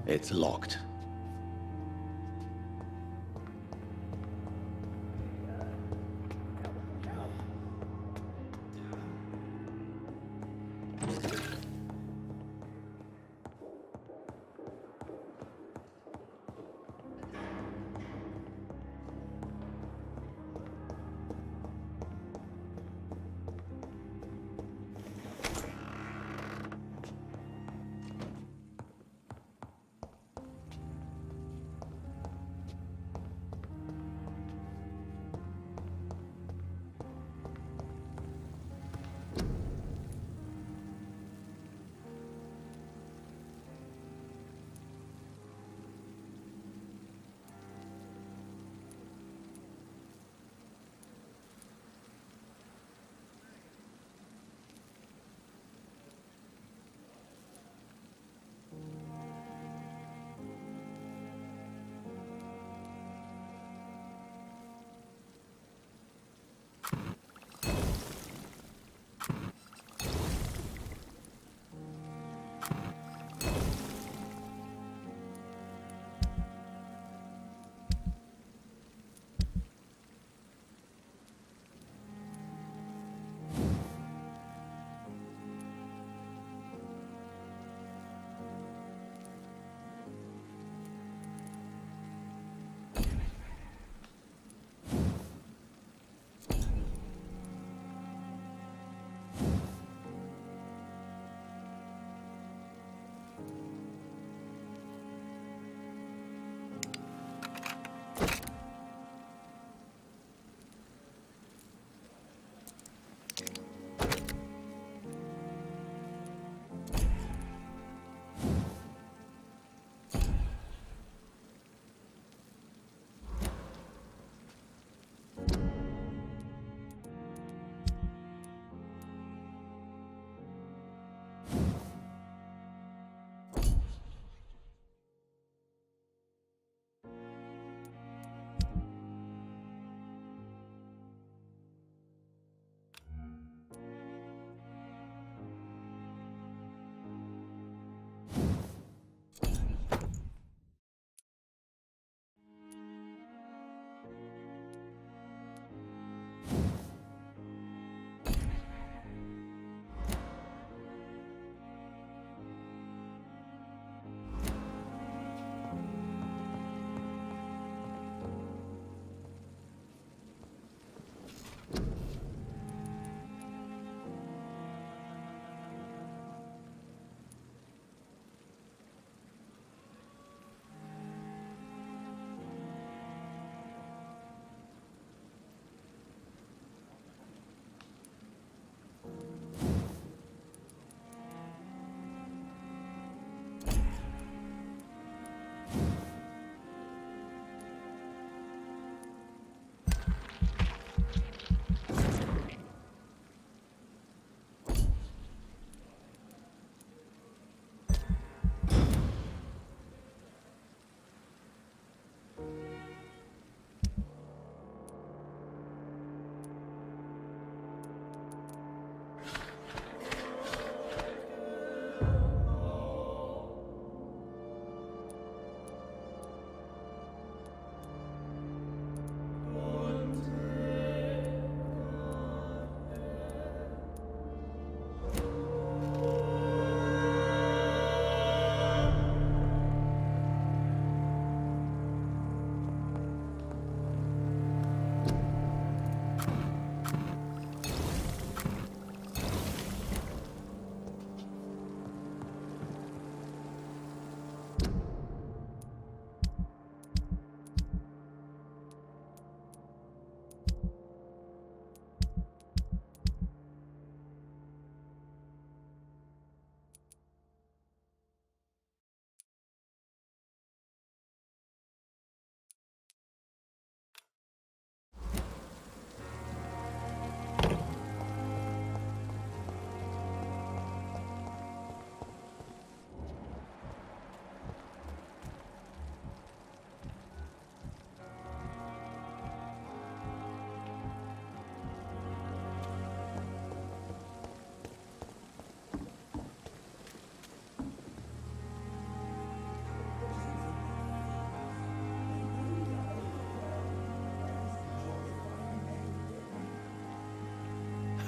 It's locked.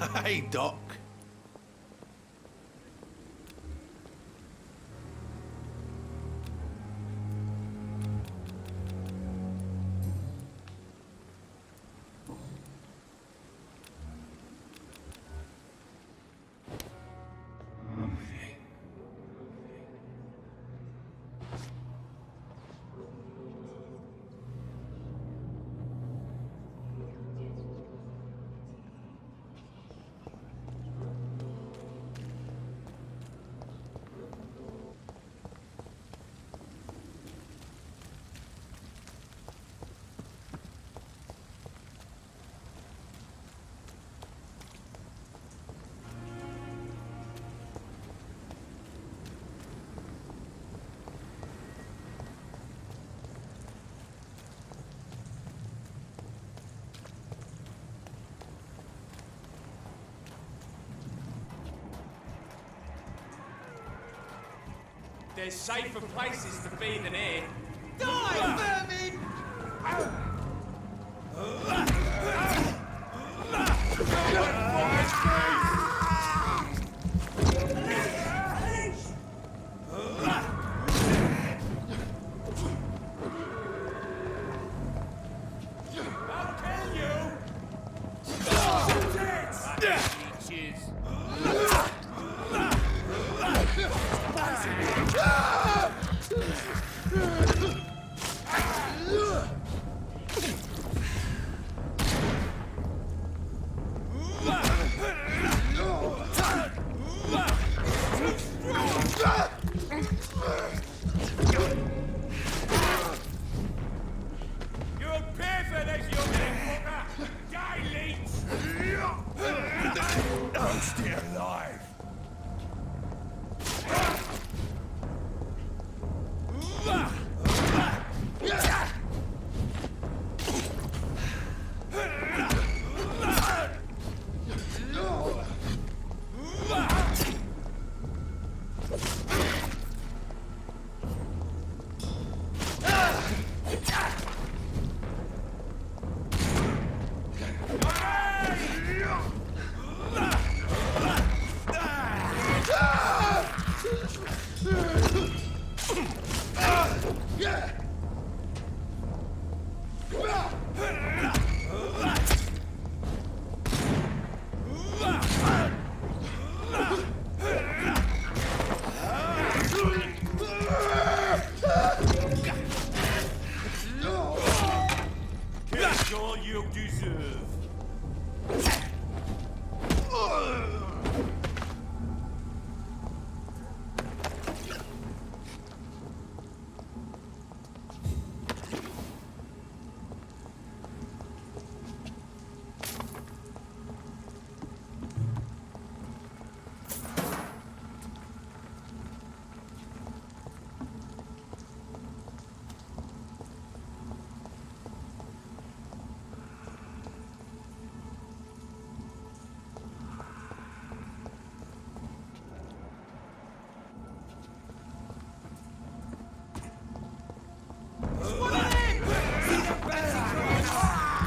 Hey, Doc. There's safer places to be than here. Die, vermin! I'll kill you! You'll pay for this, you big fucker! Die, leech! Don't stay alive. That's all you deserve.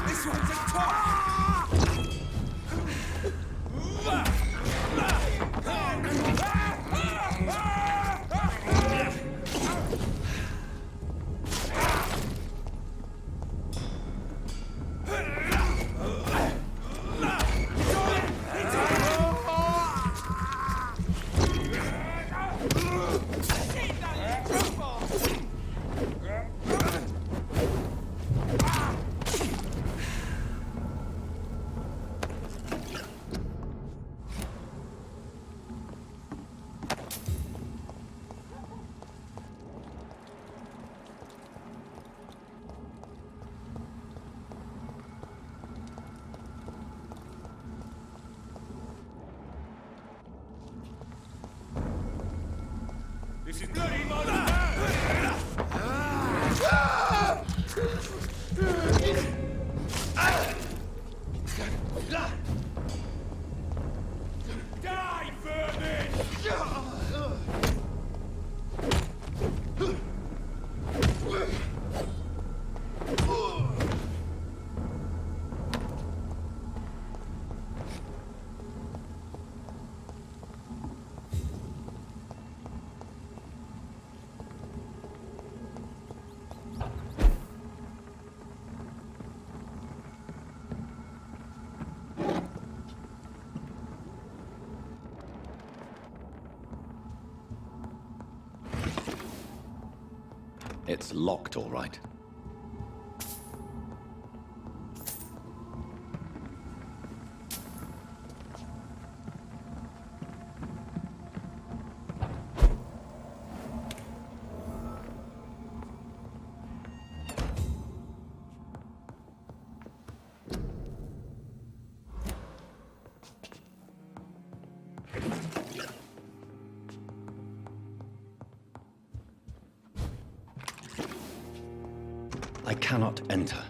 This one's a top! This is bloody monster! Die, vermin! It's locked, all right. I cannot enter.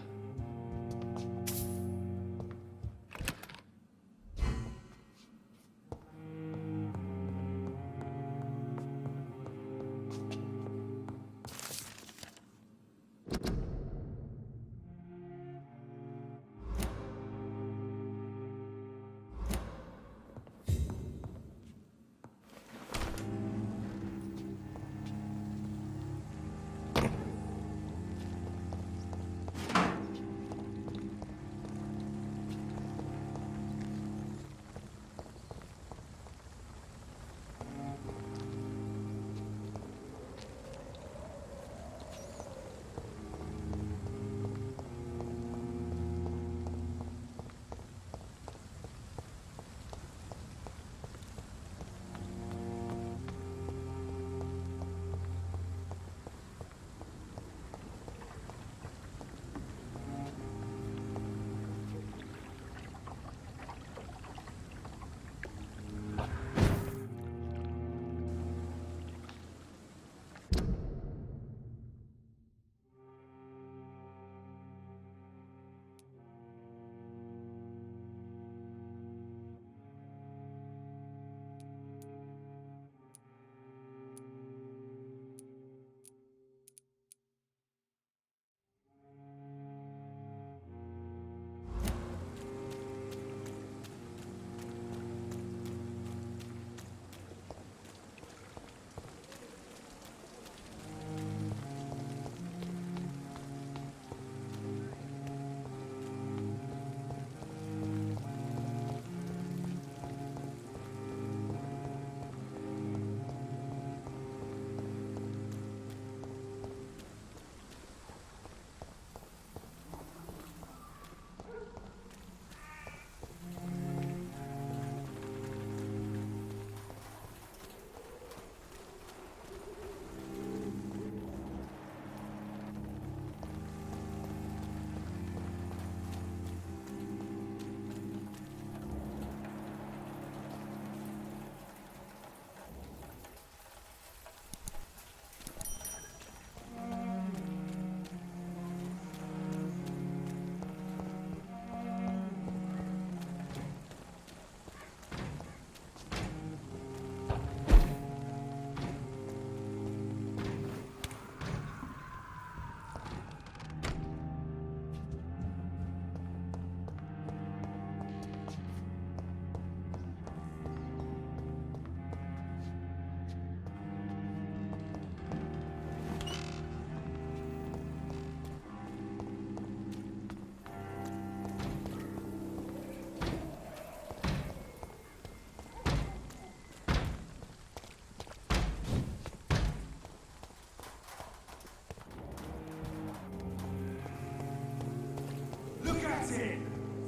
Look at it!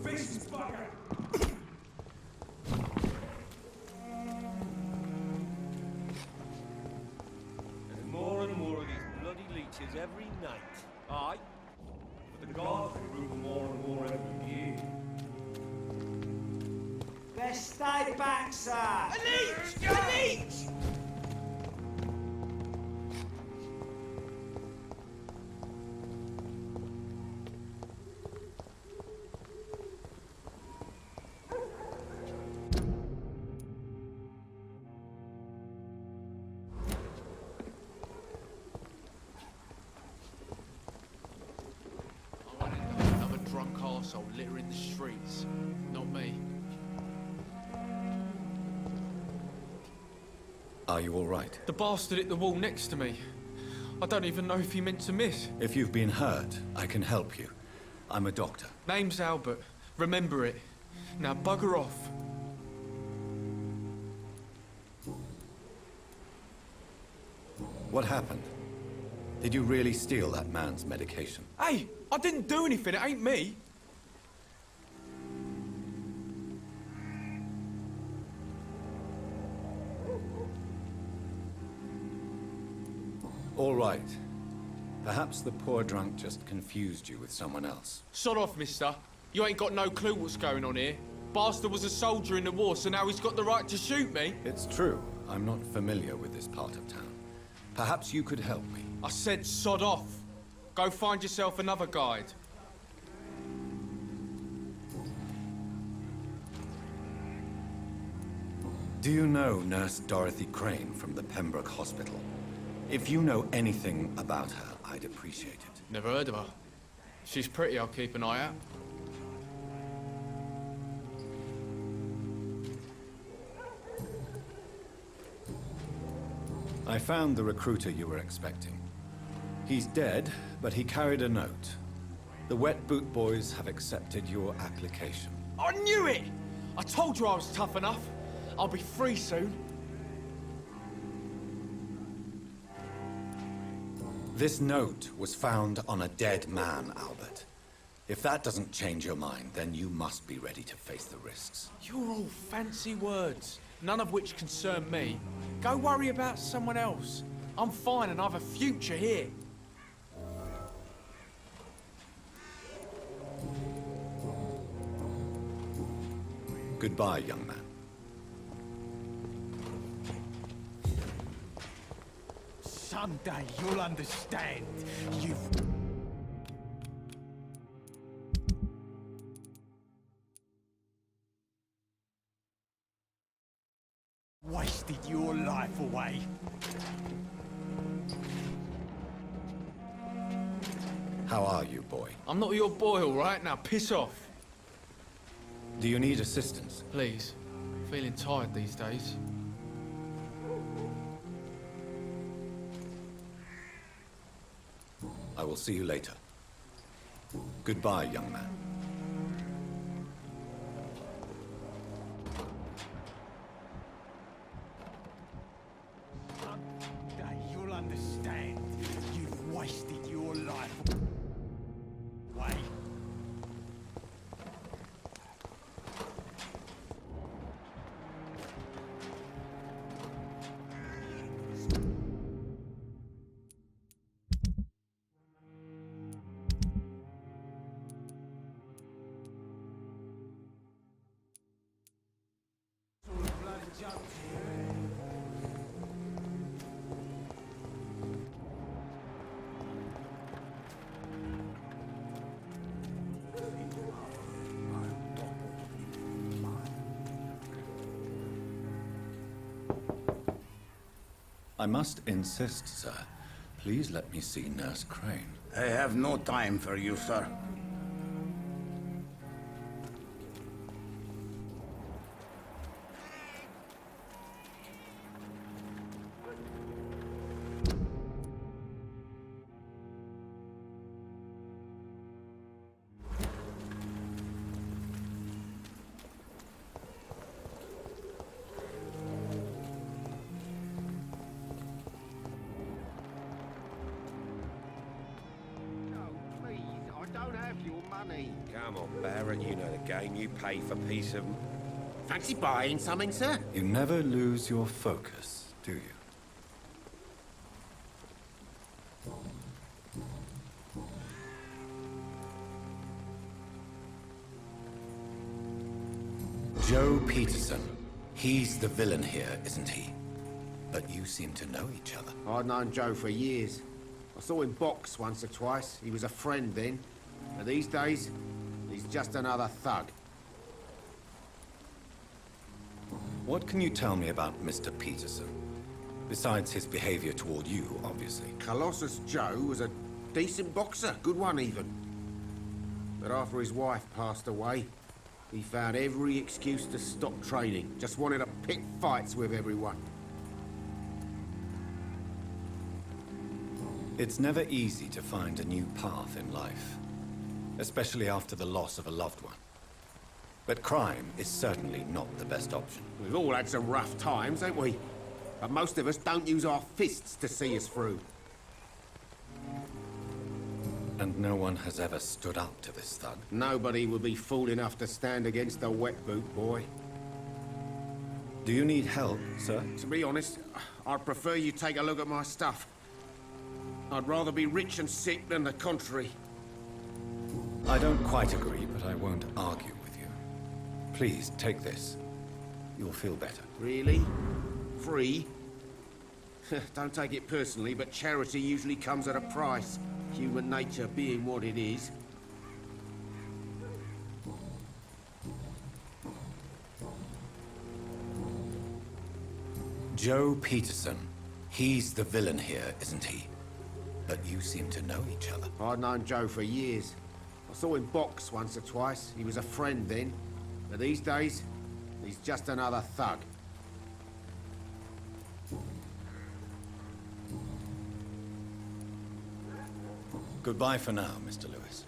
Vicious bugger! There's more and more of these bloody leeches every night. Aye? But the gods will rule more and more every year. Best stay back, sir. A leech! A leech! Another drunk arsehole littering the streets. Not me. Are you all right? The bastard hit the wall next to me. I don't even know if he meant to miss. If you've been hurt, I can help you. I'm a doctor. Name's Albert. Remember it. Now bugger off. What happened? Did you really steal that man's medication? Hey, I didn't do anything, it ain't me. All right. Perhaps the poor drunk just confused you with someone else. Sod off, mister. You ain't got no clue what's going on here. Bastard was a soldier in the war, so now he's got the right to shoot me. It's true. I'm not familiar with this part of town. Perhaps you could help me. I said sod off. Go find yourself another guide. Do you know Nurse Dorothy Crane from the Pembroke Hospital? If you know anything about her, I'd appreciate it. Never heard of her. She's pretty, I'll keep an eye out. I found the recruiter you were expecting. He's dead, but he carried a note. The Wet Boot Boys have accepted your application. I knew it! I told you I was tough enough. I'll be free soon. This note was found on a dead man, Albert. If that doesn't change your mind, then you must be ready to face the risks. You're all fancy words, none of which concern me. Go worry about someone else. I'm fine and I have a future here. Goodbye, young man. Someday you'll understand. You've... wasted your life away. How are you, boy? I'm not your boy, all right? Now piss off. Do you need assistance? Please. Feeling tired these days. I will see you later. Goodbye, young man. Someday you'll understand. You've wasted your life away. I must insist, sir. Please let me see Nurse Crane. I have no time for you, sir. Come on, Barrett, you know the game. You pay for peace of... Fancy buying something, sir? You never lose your focus, do you? Joe Peterson. He's the villain here, isn't he? But you seem to know each other. I'd known Joe for years. I saw him box once or twice. He was a friend then. But these days, he's just another thug. What can you tell me about Mr. Peterson? Besides his behavior toward you, obviously. Colossus Joe was a decent boxer, good one even. But after his wife passed away, he found every excuse to stop training. Just wanted to pick fights with everyone. It's never easy to find a new path in life, especially after the loss of a loved one. But crime is certainly not the best option. We've all had some rough times, haven't we? But most of us don't use our fists to see us through. And no one has ever stood up to this thug? Nobody would be fool enough to stand against a wet boot boy. Do you need help, sir? To be honest, I'd prefer you take a look at my stuff. I'd rather be rich and sick than the contrary. I don't quite agree, but I won't argue with you. Please, take this. You'll feel better. Really? Free? Don't take it personally, but charity usually comes at a price. Human nature being what it is. Joe Peterson. He's the villain here, isn't he? But you seem to know each other. I'd known Joe for years. I saw him box once or twice. He was a friend then. But these days, he's just another thug. Goodbye for now, Mr. Lewis.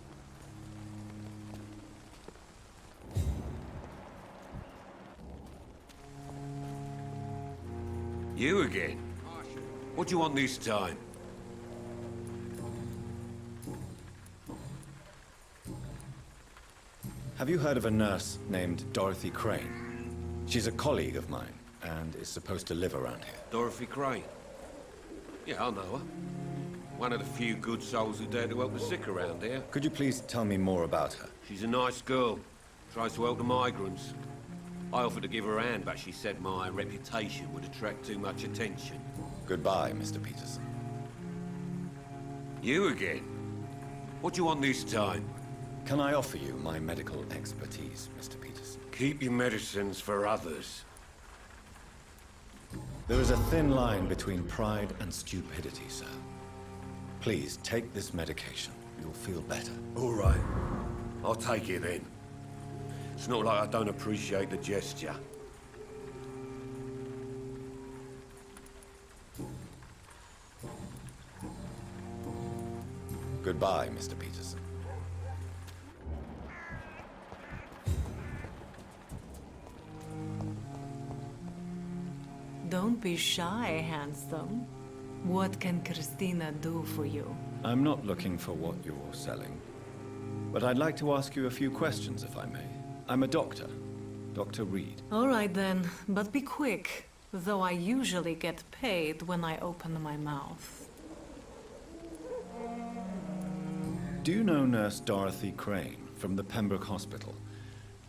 You again? What do you want this time? Have you heard of a nurse named Dorothy Crane? She's a colleague of mine, and is supposed to live around here. Dorothy Crane? Yeah, I know her. One of the few good souls who dare to help the sick around here. Could you please tell me more about her? She's a nice girl. Tries to help the migrants. I offered to give her a hand, but she said my reputation would attract too much attention. Goodbye, Mr. Peterson. You again? What do you want this time? Can I offer you my medical expertise, Mr. Peterson? Keep your medicines for others. There is a thin line between pride and stupidity, sir. Please, take this medication. You'll feel better. All right. I'll take it then. It's not like I don't appreciate the gesture. Goodbye, Mr. Peterson. Don't be shy, handsome. What can Christina do for you? I'm not looking for what you're selling, but I'd like to ask you a few questions, if I may. I'm a doctor, Dr. Reed. All right then, but be quick, though I usually get paid when I open my mouth. Do you know Nurse Dorothy Crane from the Pembroke Hospital?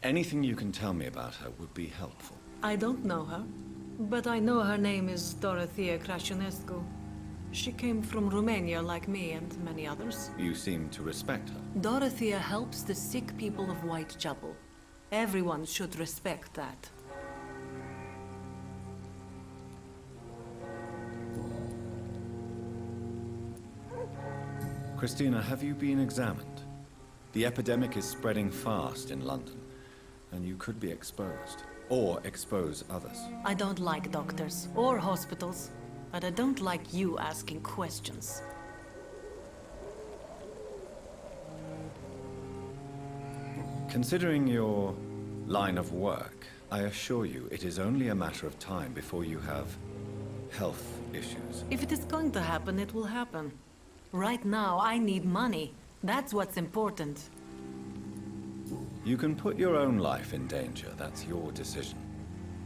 Anything you can tell me about her would be helpful. I don't know her, but I know her name is Dorothea Crăciunescu. She came from Romania like me and many others. You seem to respect her. Dorothea helps the sick people of Whitechapel. Everyone should respect that. Christina, have you been examined? The epidemic is spreading fast in London, and you could be exposed, or expose others. I don't like doctors or hospitals, but I don't like you asking questions. Considering your line of work, I assure you it is only a matter of time before you have health issues. If it is going to happen, it will happen. Right now, I need money. That's what's important. You can put your own life in danger, that's your decision.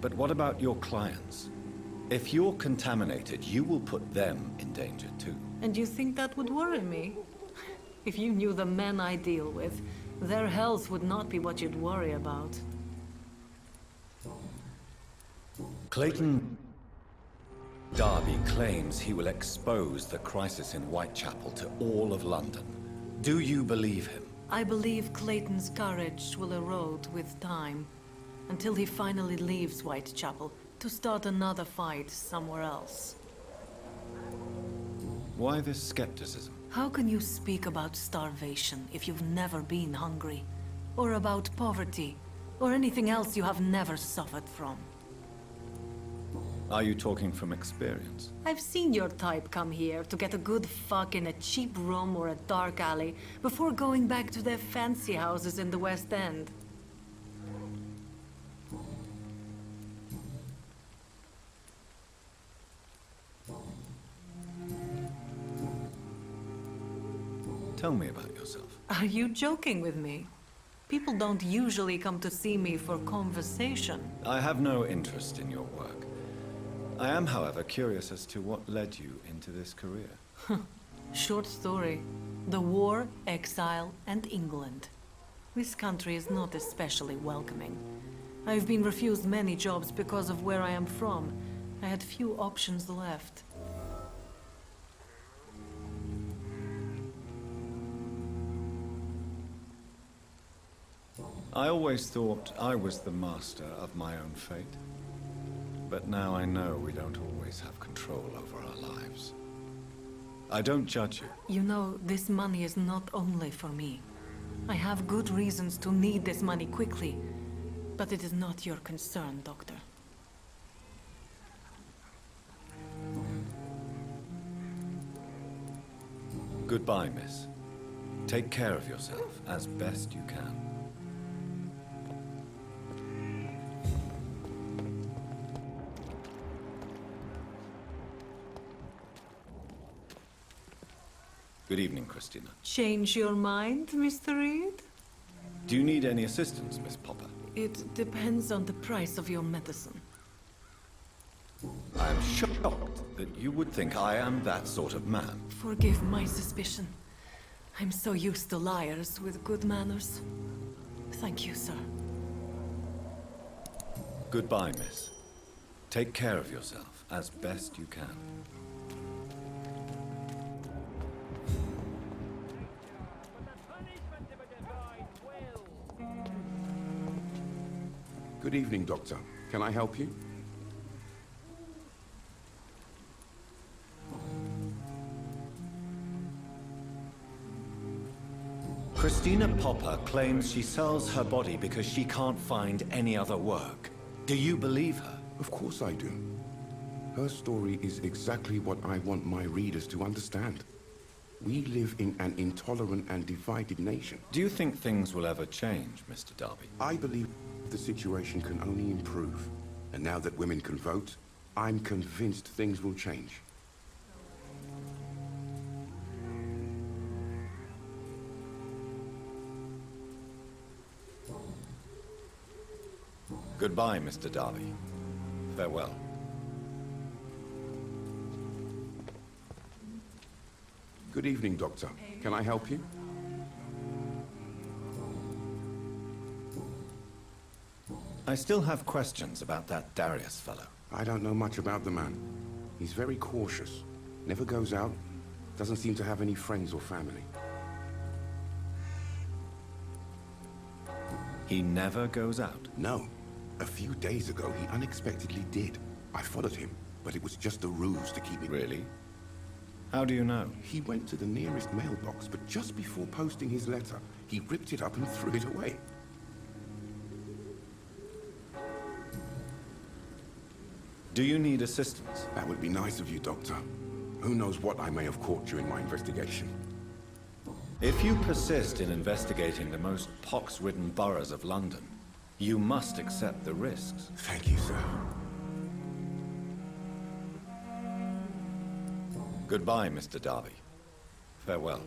But what about your clients? If you're contaminated, you will put them in danger too. And you think that would worry me? If you knew the men I deal with, their health would not be what you'd worry about. Clayton Darby claims he will expose the crisis in Whitechapel to all of London. Do you believe him? I believe Clayton's courage will erode with time, until he finally leaves Whitechapel to start another fight somewhere else. Why this skepticism? How can you speak about starvation if you've never been hungry? Or about poverty? Or anything else you have never suffered from? Are you talking from experience? I've seen your type come here to get a good fuck in a cheap room or a dark alley before going back to their fancy houses in the West End. Tell me about yourself. Are you joking with me? People don't usually come to see me for conversation. I have no interest in your work. I am, however, curious as to what led you into this career. Short story. The war, exile, and England. This country is not especially welcoming. I've been refused many jobs because of where I am from. I had few options left. I always thought I was the master of my own fate. But now I know we don't always have control over our lives. I don't judge you. You know, this money is not only for me. I have good reasons to need this money quickly, but it is not your concern, Doctor. Goodbye, miss. Take care of yourself as best you can. Good evening, Christina. Change your mind, Mr. Reed? Do you need any assistance, Miss Popper? It depends on the price of your medicine. I am shocked that you would think I am that sort of man. Forgive my suspicion. I'm so used to liars with good manners. Thank you, sir. Goodbye, miss. Take care of yourself as best you can. Good evening, Doctor. Can I help you? Christina Popper claims she sells her body because she can't find any other work. Do you believe her? Of course I do. Her story is exactly what I want my readers to understand. We live in an intolerant and divided nation. Do you think things will ever change, Mr. Darby? I believe the situation can only improve. And now that women can vote, I'm convinced things will change. Goodbye, Mr. Darby. Farewell. Good evening, Doctor. Can I help you? I still have questions about that Darius fellow. I don't know much about the man. He's very cautious. Never goes out. Doesn't seem to have any friends or family. He never goes out. No. A few days ago, he unexpectedly did. I followed him, but it was just a ruse to keep me... Really? How do you know? He went to the nearest mailbox, but just before posting his letter, he ripped it up and threw it away. Do you need assistance? That would be nice of you, Doctor. Who knows what I may have caught during my investigation. If you persist in investigating the most pox-ridden boroughs of London, you must accept the risks. Thank you, sir. Goodbye, Mr. Darby. Farewell.